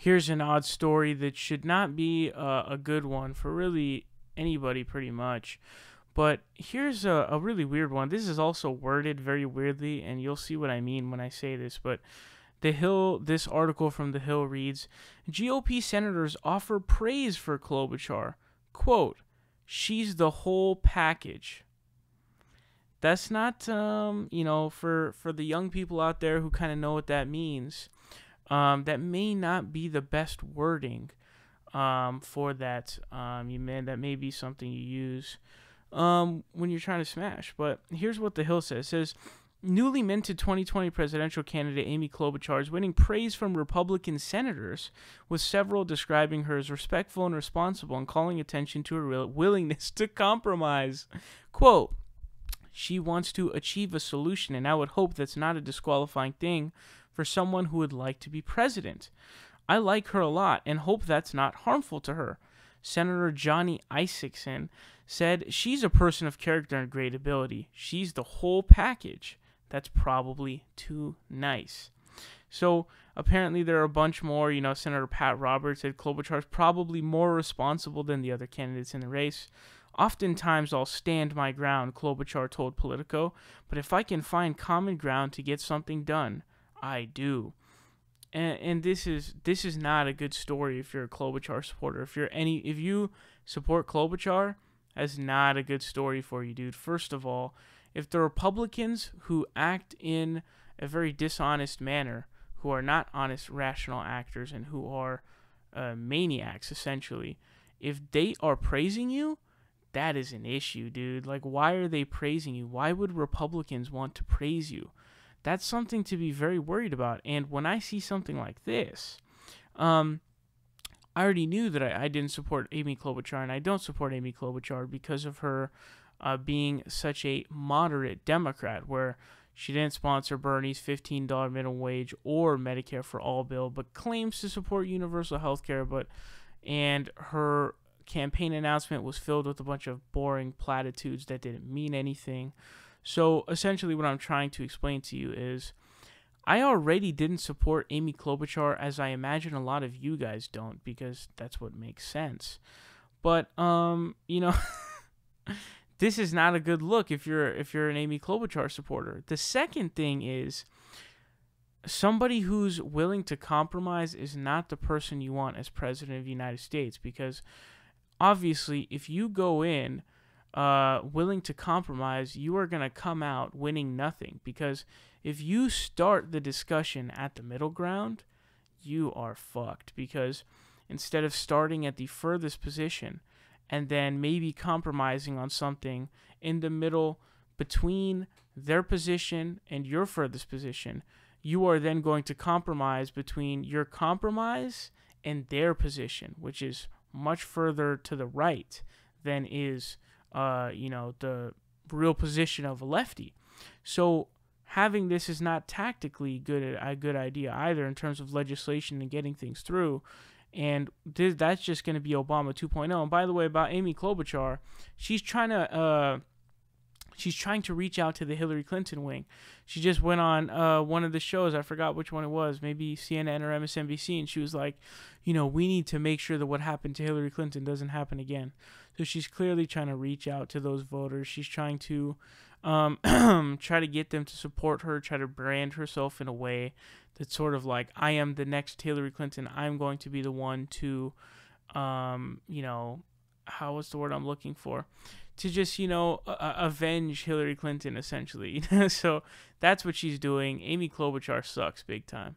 Here's an odd story that should not be a good one for really anybody, pretty much. But here's a really weird one. This is also worded very weirdly, and you'll see what I mean when I say this. But this article from The Hill reads, GOP senators offer praise for Klobuchar. Quote, she's the whole package. That's not, for the young people out there who kind of know what that means, that may not be the best wording for that. That may be something you use when you're trying to smash. But here's what The Hill says. It says, newly minted 2020 presidential candidate Amy Klobuchar is winning praise from Republican senators, with several describing her as respectful and responsible and calling attention to her willingness to compromise. Quote, she wants to achieve a solution, and I would hope that's not a disqualifying thing for someone who would like to be president. I like her a lot and hope that's not harmful to her. Senator Johnny Isakson said, she's a person of character and great ability. She's the whole package. That's probably too nice. So apparently there are a bunch more. Senator Pat Roberts said Klobuchar is probably more responsible than the other candidates in the race. Oftentimes I'll stand my ground, Klobuchar told Politico, but if I can find common ground to get something done, I do. And this is not a good story if you're a Klobuchar supporter. If you support Klobuchar, that's not a good story for you, dude. First of all, if the Republicans who act in a very dishonest manner, who are not honest, rational actors, and who are maniacs, essentially, if they are praising you, that is an issue, dude. Like, why are they praising you? Why would Republicans want to praise you? That's something to be very worried about. And when I see something like this, I already knew that I didn't support Amy Klobuchar, and I don't support Amy Klobuchar because of her being such a moderate Democrat, where she didn't sponsor Bernie's $15 minimum wage or Medicare for all bill, but claims to support universal health care, and her campaign announcement was filled with a bunch of boring platitudes that didn't mean anything. So essentially what I'm trying to explain to you is I already didn't support Amy Klobuchar, as I imagine a lot of you guys don't, because that's what makes sense. But this is not a good look if you're an Amy Klobuchar supporter. The second thing is, somebody who's willing to compromise is not the person you want as president of the United States, because obviously if you go in willing to compromise, you are going to come out winning nothing, because if you start the discussion at the middle ground, you are fucked, because instead of starting at the furthest position and then maybe compromising on something in the middle between their position and your furthest position, you are then going to compromise between your compromise and their position, which is much further to the right than is the real position of a lefty. So having this is not tactically a good idea either in terms of legislation and getting things through. And that's just going to be Obama 2.0. And by the way, about Amy Klobuchar, she's trying to reach out to the Hillary Clinton wing. She just went on one of the shows. I forgot which one it was, maybe CNN or MSNBC, and she was like, we need to make sure that what happened to Hillary Clinton doesn't happen again. So she's clearly trying to reach out to those voters. She's trying to try to get them to support her, try to brand herself in a way that's sort of like, I am the next Hillary Clinton. I'm going to be the one to, what's the word I'm looking for? To just, avenge Hillary Clinton, essentially. So that's what she's doing. Amy Klobuchar sucks big time.